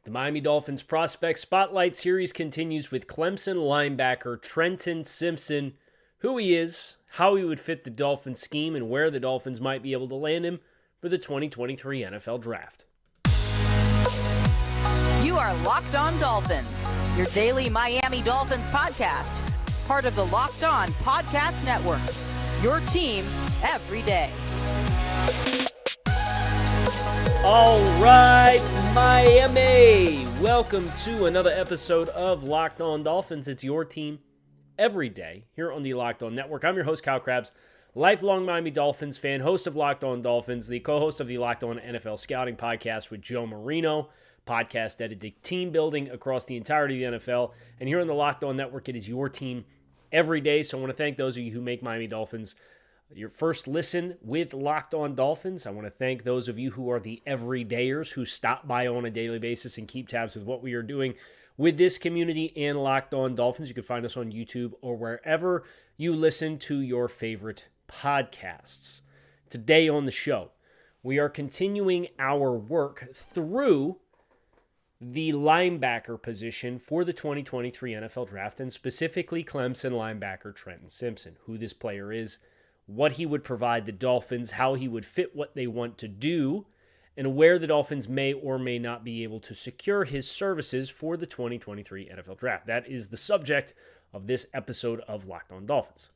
The Miami Dolphins Prospect Spotlight Series continues with Clemson linebacker Trenton Simpson, who he is, how he would fit the Dolphins scheme, and where the Dolphins might be able to land him for the 2023 NFL Draft. You are Locked On Dolphins, your daily Miami Dolphins podcast, part of the Locked On Podcast Network, your team every day. All right, Miami. Welcome to another episode of Locked On Dolphins. It's your team every day here on the Locked On Network. I'm your host, Kyle Krabs, lifelong Miami Dolphins fan, host of Locked On Dolphins, the co-host of the Locked On NFL Scouting podcast with Joe Marino, podcast dedicated team building across the entirety of the NFL. And here on the Locked On Network, it is your team every day. So I want to thank those of you who make Miami Dolphins your first listen with Locked On Dolphins. I want to thank those of you who are the everydayers who stop by on a daily basis and keep tabs with what we are doing with this community and Locked On Dolphins. You can find us on YouTube or wherever you listen to your favorite podcasts. Today on the show, we are continuing our work through the linebacker position for the 2023 NFL Draft, and specifically Clemson linebacker Trenton Simpson, who this player is, what he would provide the Dolphins, how he would fit what they want to do, and where the Dolphins may or may not be able to secure his services for the 2023 NFL Draft. That is the subject of this episode of Locked On Dolphins.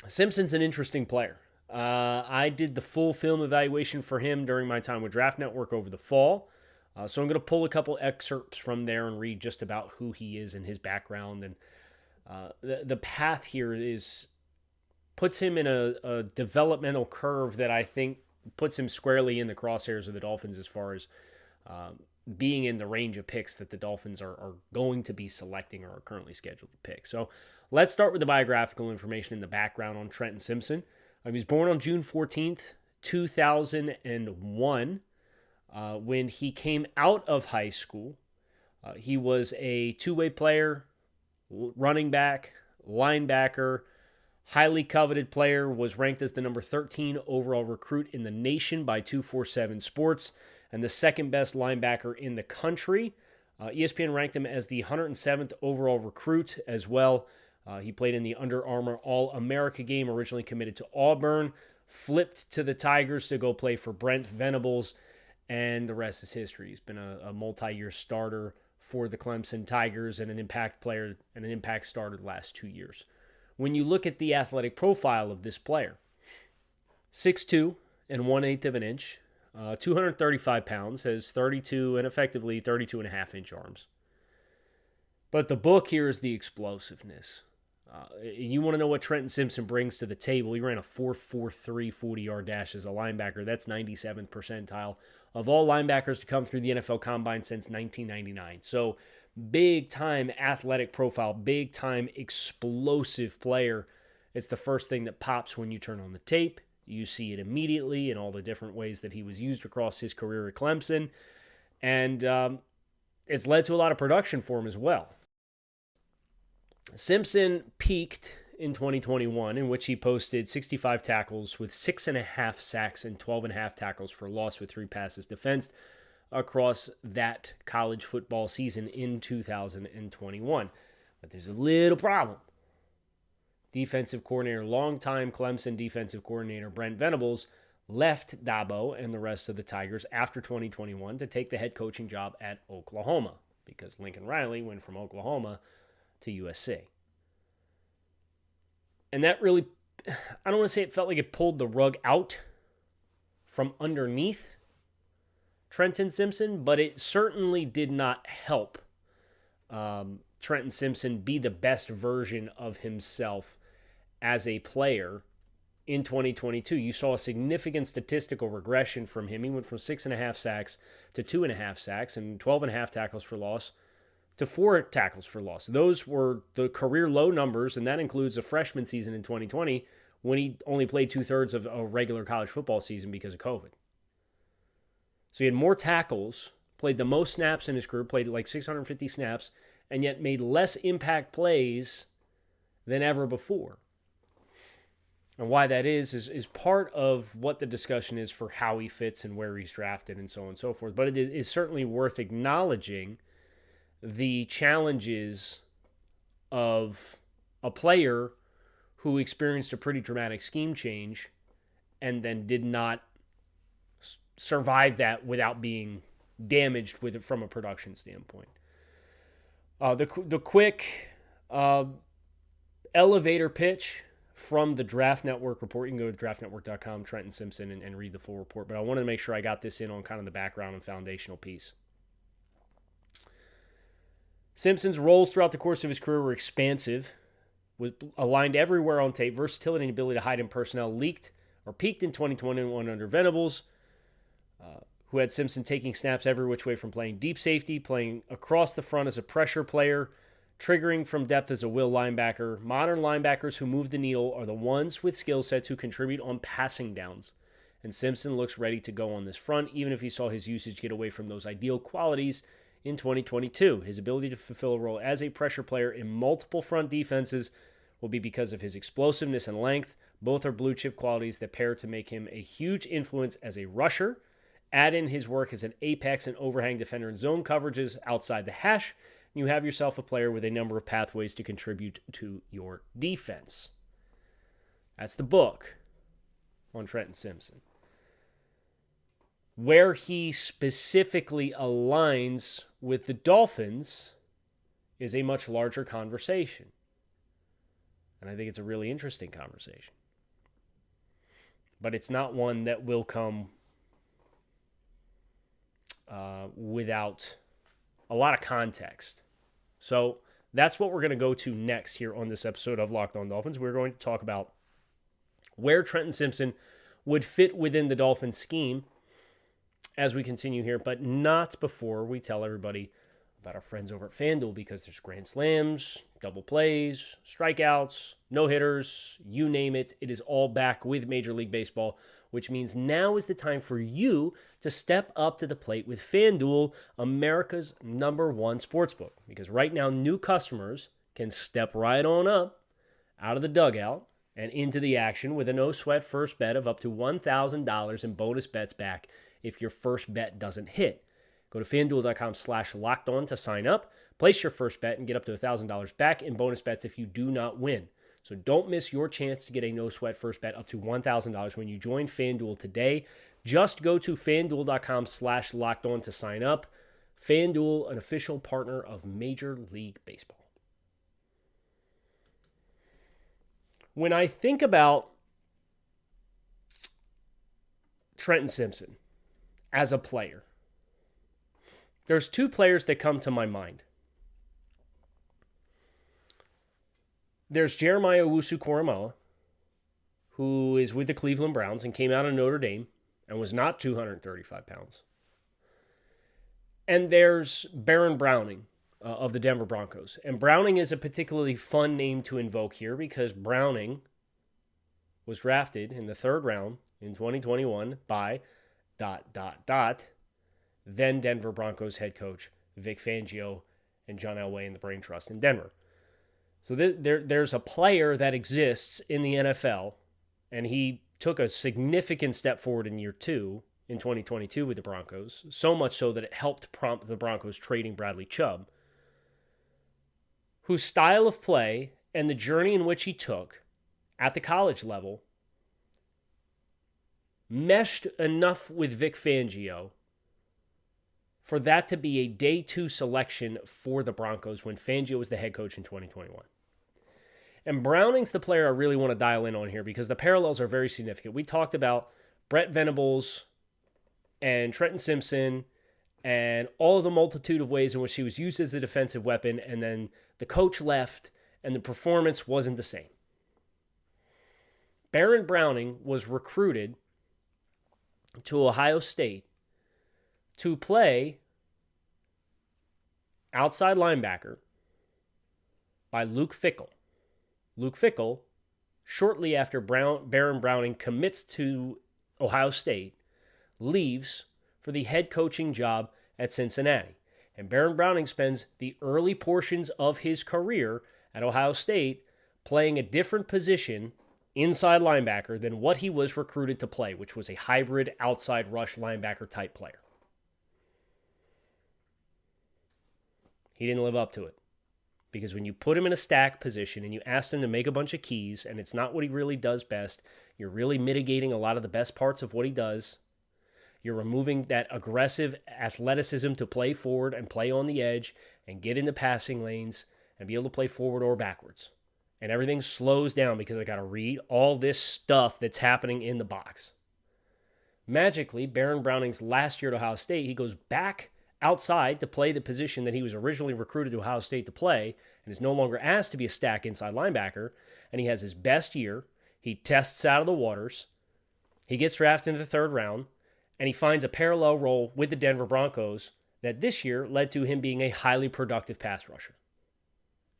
Simpson's an interesting player. I did the full film evaluation for him during my time with Draft Network over the fall. So I'm going to pull a couple excerpts from there and read just about who he is and his background. And the path here puts him in a developmental curve that I think puts him squarely in the crosshairs of the Dolphins as far as being in the range of picks that the Dolphins are going to be selecting or are currently scheduled to pick. So let's start with the biographical information in the background on Trenton Simpson. He was born on June 14th, 2001. When he came out of high school, he was a two-way player, running back, linebacker, highly coveted player, was ranked as the number 13 overall recruit in the nation by 247 Sports, and the second best linebacker in the country. ESPN ranked him as the 107th overall recruit as well. He played in the Under Armour All-America game, originally committed to Auburn, flipped to the Tigers to go play for Brent Venables, and the rest is history. He's been a multi-year starter for the Clemson Tigers and an impact player and an impact starter the last 2 years. When you look at the athletic profile of this player, 6'2" and 1/8 of an inch, 235 pounds, has 32 and effectively 32 and a half inch arms. But the book here is the explosiveness. You want to know what Trenton Simpson brings to the table. He ran a 4.43 40-yard dash as a linebacker. That's 97th percentile of all linebackers to come through the NFL Combine since 1999. So big-time athletic profile, big-time explosive player. It's the first thing that pops when you turn on the tape. You see it immediately in all the different ways that he was used across his career at Clemson. And it's led to a lot of production for him as well. Simpson peaked in 2021, in which he posted 65 tackles with 6.5 sacks and 12.5 tackles for loss with 3 passes defensed across that college football season in 2021. But there's a little problem. Defensive coordinator, longtime Clemson defensive coordinator Brent Venables left Dabo and the rest of the Tigers after 2021 to take the head coaching job at Oklahoma because Lincoln Riley went from Oklahoma to USC. And that really, I don't want to say it felt like it pulled the rug out from underneath Trenton Simpson, but it certainly did not help Trenton Simpson be the best version of himself as a player in 2022. You saw a significant statistical regression from him. He went from 6.5 sacks to 2.5 sacks and 12.5 tackles for loss to 4 tackles for loss. Those were the career low numbers, and that includes a freshman season in 2020 when he only played 2/3 of a regular college football season because of COVID. So he had more tackles, played the most snaps in his career, played like 650 snaps, and yet made less impact plays than ever before. And why that is part of what the discussion is for how he fits and where he's drafted and so on and so forth. But it is certainly worth acknowledging the challenges of a player who experienced a pretty dramatic scheme change and then did not survive that without being damaged with it from a production standpoint. The quick elevator pitch from the Draft Network report. You can go to draftnetwork.com, Trenton Simpson, and read the full report. But I wanted to make sure I got this in on kind of the background and foundational piece. Simpson's roles throughout the course of his career were expansive, was aligned everywhere on tape. Versatility and ability to hide in personnel peaked in 2021 under Venables, who had Simpson taking snaps every which way from playing deep safety, playing across the front as a pressure player, triggering from depth as a will linebacker. Modern linebackers who move the needle are the ones with skill sets who contribute on passing downs. And Simpson looks ready to go on this front, even if he saw his usage get away from those ideal qualities in 2022. His ability to fulfill a role as a pressure player in multiple front defenses will be because of his explosiveness and length. Both are blue chip qualities that pair to make him a huge influence as a rusher. Add in his work as an apex and overhang defender in zone coverages outside the hash, and you have yourself a player with a number of pathways to contribute to your defense. That's the book on Trenton Simpson. Where he specifically aligns with the Dolphins is a much larger conversation. And I think it's a really interesting conversation. But it's not one that will come without a lot of context. So that's what we're going to go to next here on this episode of Locked On Dolphins. We're going to talk about where Trenton Simpson would fit within the Dolphins scheme as we continue here, but not before we tell everybody about our friends over at FanDuel, because there's grand slams, double plays, strikeouts, no-hitters, you name it. It is all back with Major League Baseball, which means now is the time for you to step up to the plate with FanDuel, America's #1 sportsbook. Because right now, new customers can step right on up out of the dugout and into the action with a no-sweat first bet of up to $1,000 in bonus bets back if your first bet doesn't hit. Go to FanDuel.com/lockedon to sign up. Place your first bet and get up to $1,000 back in bonus bets if you do not win. So don't miss your chance to get a no-sweat first bet up to $1,000 when you join FanDuel today. Just go to FanDuel.com/lockedon to sign up. FanDuel, an official partner of Major League Baseball. When I think about Trenton Simpson as a player, there's two players that come to my mind. There's Jeremiah Owusu-Koramoah, who is with the Cleveland Browns and came out of Notre Dame and was not 235 pounds. And there's Baron Browning of the Denver Broncos. And Browning is a particularly fun name to invoke here because Browning was drafted in the 3rd round in 2021 by ... then Denver Broncos head coach Vic Fangio and John Elway and the Brain Trust in Denver. So there's a player that exists in the NFL, and he took a significant step forward in year 2 in 2022 with the Broncos, so much so that it helped prompt the Broncos trading Bradley Chubb, whose style of play and the journey in which he took at the college level meshed enough with Vic Fangio for that to be a day 2 selection for the Broncos when Fangio was the head coach in 2021. And Browning's the player I really want to dial in on here because the parallels are very significant. We talked about Brett Venables and Trenton Simpson and all of the multitude of ways in which he was used as a defensive weapon, and then the coach left and the performance wasn't the same. Baron Browning was recruited to Ohio State to play outside linebacker by Luke Fickell. Luke Fickell, shortly after Baron Browning commits to Ohio State, leaves for the head coaching job at Cincinnati. And Baron Browning spends the early portions of his career at Ohio State playing a different position inside linebacker than what he was recruited to play, which was a hybrid outside rush linebacker type player. He didn't live up to it. Because when you put him in a stack position and you ask him to make a bunch of keys, and it's not what he really does best, you're really mitigating a lot of the best parts of what he does. You're removing that aggressive athleticism to play forward and play on the edge and get into passing lanes and be able to play forward or backwards. And everything slows down because I got to read all this stuff that's happening in the box. Magically, Baron Browning's last year at Ohio State, he goes back outside to play the position that he was originally recruited to Ohio State to play and is no longer asked to be a stack inside linebacker, and he has his best year. He tests out of the waters. He gets drafted in the third round, and he finds a parallel role with the Denver Broncos that this year led to him being a highly productive pass rusher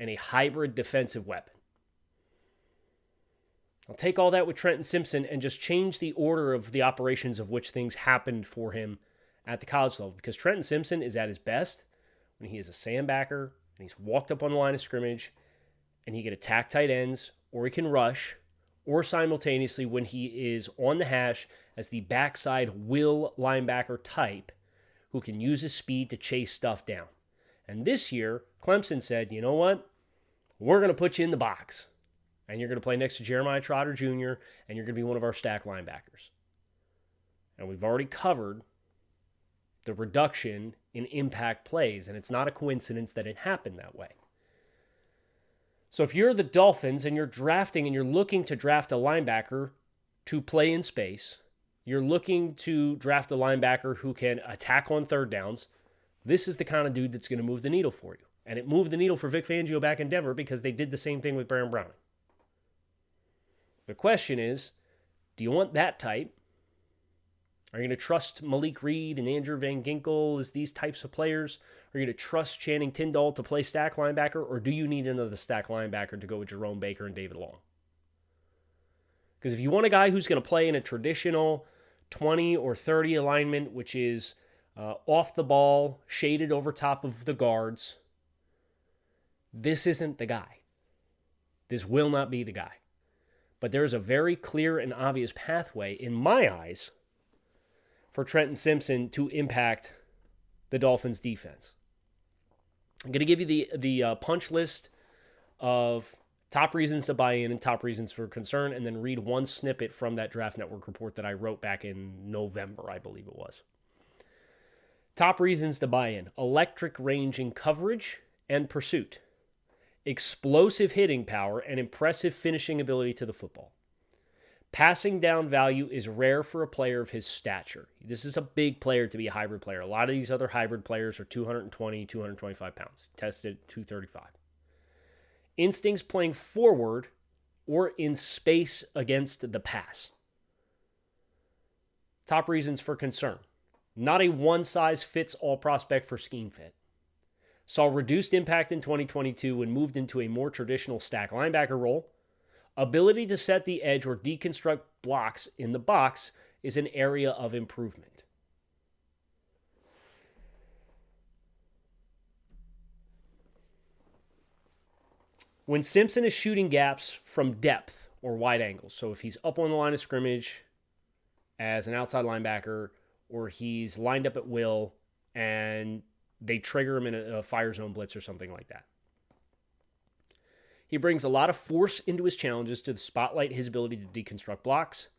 and a hybrid defensive weapon. I'll take all that with Trenton Simpson and just change the order of the operations of which things happened for him at the college level, because Trenton Simpson is at his best when he is a sandbacker and he's walked up on the line of scrimmage and he can attack tight ends or he can rush, or simultaneously when he is on the hash as the backside will linebacker type who can use his speed to chase stuff down. And this year, Clemson said, you know what? We're going to put you in the box and you're going to play next to Jeremiah Trotter Jr. and you're going to be one of our stack linebackers. And we've already covered the reduction in impact plays, and it's not a coincidence that it happened that way. So if you're the Dolphins and you're drafting and you're looking to draft a linebacker to play in space, you're looking to draft a linebacker who can attack on third downs, this is the kind of dude that's going to move the needle for you. And it moved the needle for Vic Fangio back in Denver because they did the same thing with Baron Browning. The question is, do you want that type? Are you going to trust Malik Reed and Andrew Van Ginkel as these types of players? Are you going to trust Channing Tindall to play stack linebacker? Or do you need another stack linebacker to go with Jerome Baker and David Long? Because if you want a guy who's going to play in a traditional 20 or 30 alignment, which is off the ball, shaded over top of the guards, this isn't the guy. This will not be the guy. But there is a very clear and obvious pathway, in my eyes, for Trenton Simpson to impact the Dolphins' defense. I'm going to give you the punch list of top reasons to buy in and top reasons for concern, and then read one snippet from that Draft Network report that I wrote back in November, I believe it was. Top reasons to buy in: electric range in coverage and pursuit, explosive hitting power, and impressive finishing ability to the football. Passing down value is rare for a player of his stature. This is a big player to be a hybrid player. A lot of these other hybrid players are 220, 225 pounds, tested at 235. Instincts playing forward or in space against the pass. Top reasons for concern: not a one-size-fits-all prospect for scheme fit. Saw reduced impact in 2022 when moved into a more traditional stack linebacker role. Ability to set the edge or deconstruct blocks in the box is an area of improvement. When Simpson is shooting gaps from depth or wide angles, so if he's up on the line of scrimmage as an outside linebacker, or he's lined up at will and they trigger him in a fire zone blitz or something like that, he brings a lot of force into his challenges to spotlight his ability to deconstruct blocks,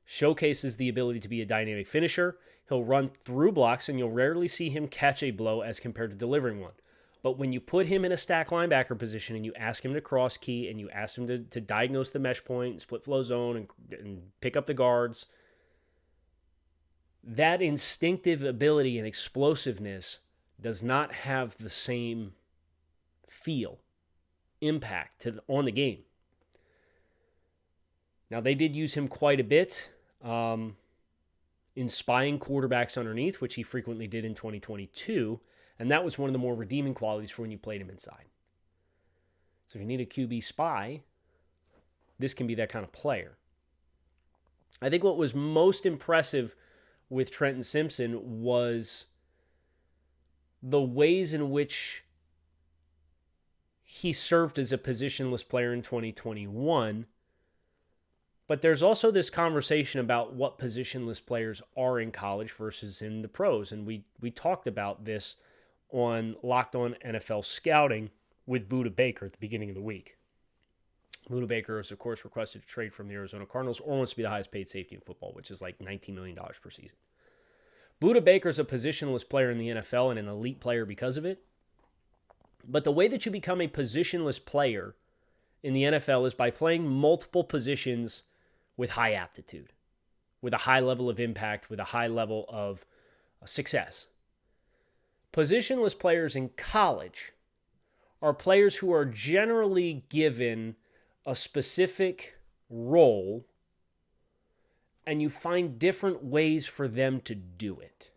showcases the ability to be a dynamic finisher. He'll run through blocks, and you'll rarely see him catch a blow as compared to delivering one. But when you put him in a stack linebacker position and you ask him to cross key and you ask him to diagnose the mesh point, split flow zone, and pick up the guards, that instinctive ability and explosiveness does not have the same feel, impact on the game. Now, they did use him quite a bit in spying quarterbacks underneath, which he frequently did in 2022, and that was one of the more redeeming qualities for when you played him inside. So if you need a QB spy, this can be that kind of player. I think what was most impressive with Trenton Simpson was the ways in which he served as a positionless player in 2021 But there's also this conversation about what positionless players are in college versus in the pros. And we talked about this on Locked On NFL Scouting with Buda Baker at the beginning of the week. Buda Baker is, of course, requested to trade from the Arizona Cardinals or wants to be the highest paid safety in football, which is like $19 million per season. Buda Baker is a positionless player in the NFL and an elite player because of it. But the way that you become a positionless player in the NFL is by playing multiple positions with high aptitude, with a high level of impact, with a high level of success. Positionless players in college are players who are generally given a specific role, and you find different ways for them to do it.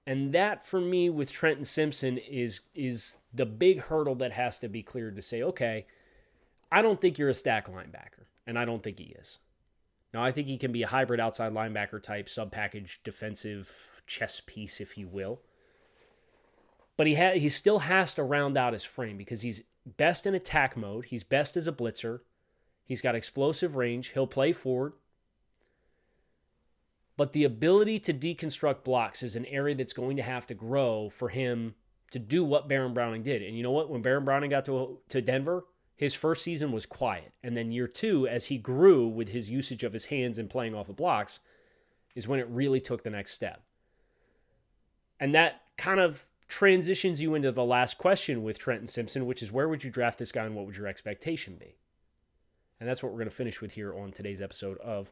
And that, for me, with Trenton Simpson, is the big hurdle that has to be cleared to say, okay, I don't think you're a stack linebacker, and I don't think he is. Now, I think he can be a hybrid outside linebacker type, sub-package defensive chess piece, if you will. But he still has to round out his frame because he's best in attack mode. He's best as a blitzer. He's got explosive range. He'll play forward. But the ability to deconstruct blocks is an area that's going to have to grow for him to do what Baron Browning did. And you know what? When Baron Browning got to Denver, his first season was quiet. And then year two, as he grew with his usage of his hands and playing off of blocks, is when it really took the next step. And that kind of transitions you into the last question with Trenton Simpson, which is where would you draft this guy and what would your expectation be? And that's what we're going to finish with here on today's episode of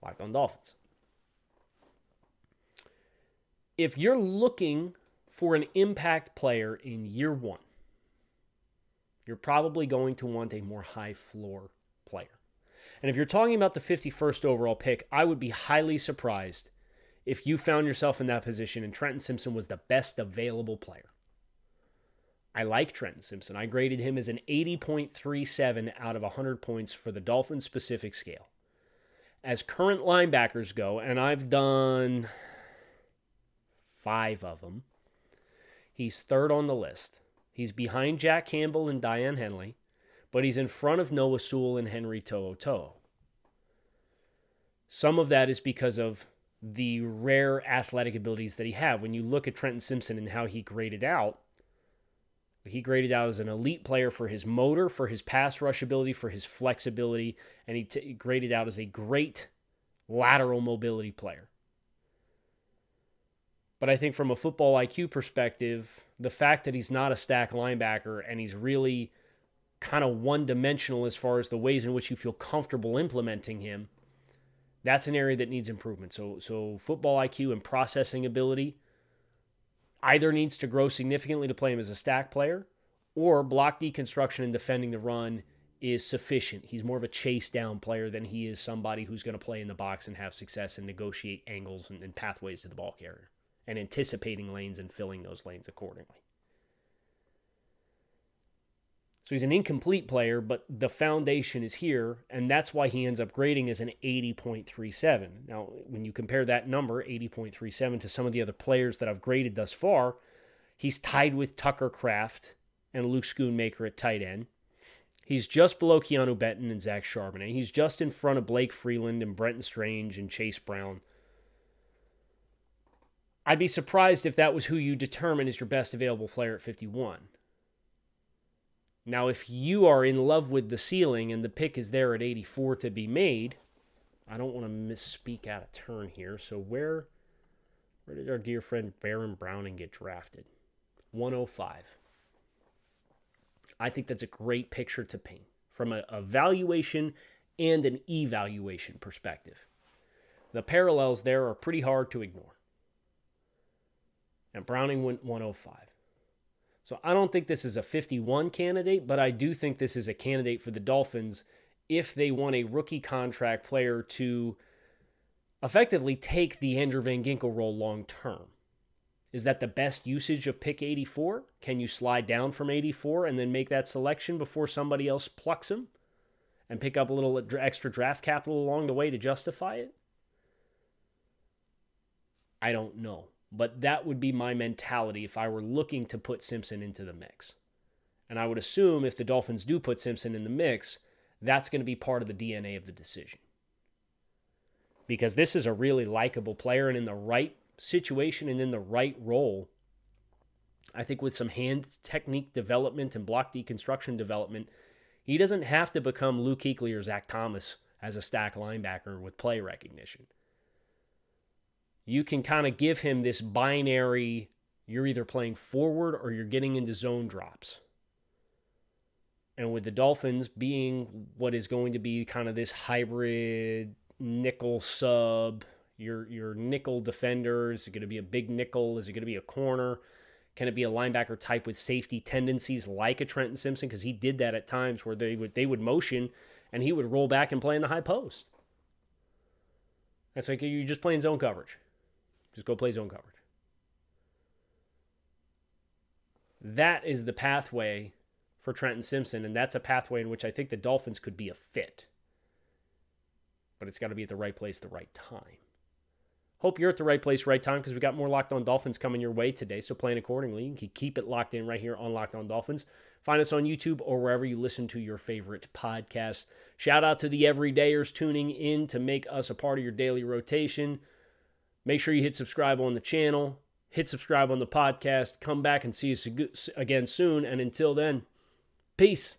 Locked On Dolphins. If you're looking for an impact player in year one, you're probably going to want a more high floor player. And if you're talking about the 51st overall pick, I would be highly surprised if you found yourself in that position and Trenton Simpson was the best available player. I like Trenton Simpson. I graded him as an 80.37 out of 100 points for the Dolphins specific scale. As current linebackers go, and I've done 5 of them, he's third on the list. He's behind Jack Campbell and Diane Henley, but he's in front of Noah Sewell and Henry To'oTo'o. Some of that is because of the rare athletic abilities that he had. When you look at Trenton Simpson and how he graded out as an elite player for his motor, for his pass rush ability, for his flexibility, and he graded out as a great lateral mobility player. But I think from a football IQ perspective, the fact that he's not a stack linebacker and he's really kind of one-dimensional as far as the ways in which you feel comfortable implementing him, that's an area that needs improvement. So football IQ and processing ability either needs to grow significantly to play him as a stack player, or block deconstruction and defending the run is sufficient. He's more of a chase down player than he is somebody who's going to play in the box and have success and negotiate angles and pathways to the ball carrier and anticipating lanes and filling those lanes accordingly. So he's an incomplete player, but the foundation is here, and that's why he ends up grading as an 80.37. Now, when you compare that number, 80.37, to some of the other players that I've graded thus far, he's tied with Tucker Kraft and Luke Schoonmaker at tight end. He's just below Keanu Benton and Zach Charbonnet. He's just in front of Blake Freeland and Brenton Strange and Chase Brown. I'd be surprised if that was who you determine as your best available player at 51. Now, if you are in love with the ceiling and the pick is there at 84 to be made, I don't want to misspeak out of turn here. So where did our dear friend Baron Browning get drafted? 105. I think that's a great picture to paint from a valuation and an evaluation perspective. The parallels there are pretty hard to ignore. And Browning went 105. So I don't think this is a 51 candidate, but I do think this is a candidate for the Dolphins if they want a rookie contract player to effectively take the Andrew Van Ginkel role long term. Is that the best usage of pick 84? Can you slide down from 84 and then make that selection before somebody else plucks him and pick up a little extra draft capital along the way to justify it? I don't know. But that would be my mentality if I were looking to put Simpson into the mix. And I would assume if the Dolphins do put Simpson in the mix, that's going to be part of the DNA of the decision. Because this is a really likable player, and in the right situation and in the right role, I think with some hand technique development and block deconstruction development, he doesn't have to become Luke Kuechly or Zach Thomas as a stack linebacker with play recognition. You can kind of give him this binary, you're either playing forward or you're getting into zone drops. And with the Dolphins being what is going to be kind of this hybrid nickel sub, your nickel defender, is it going to be a big nickel? Is it going to be a corner? Can it be a linebacker type with safety tendencies like a Trenton Simpson? Because he did that at times where they would motion and he would roll back and play in the high post. That's like you're just playing zone coverage. Just go play zone coverage. That is the pathway for Trenton Simpson, and that's a pathway in which I think the Dolphins could be a fit. But it's got to be at the right place, the right time. Hope you're at the right place, right time, because we got more Locked On Dolphins coming your way today, so plan accordingly. You can keep it locked in right here on Locked On Dolphins. Find us on YouTube or wherever you listen to your favorite podcasts. Shout out to the everydayers tuning in to make us a part of your daily rotation. Make sure you hit subscribe on the channel. Hit subscribe on the podcast. Come back and see us again soon. And until then, peace.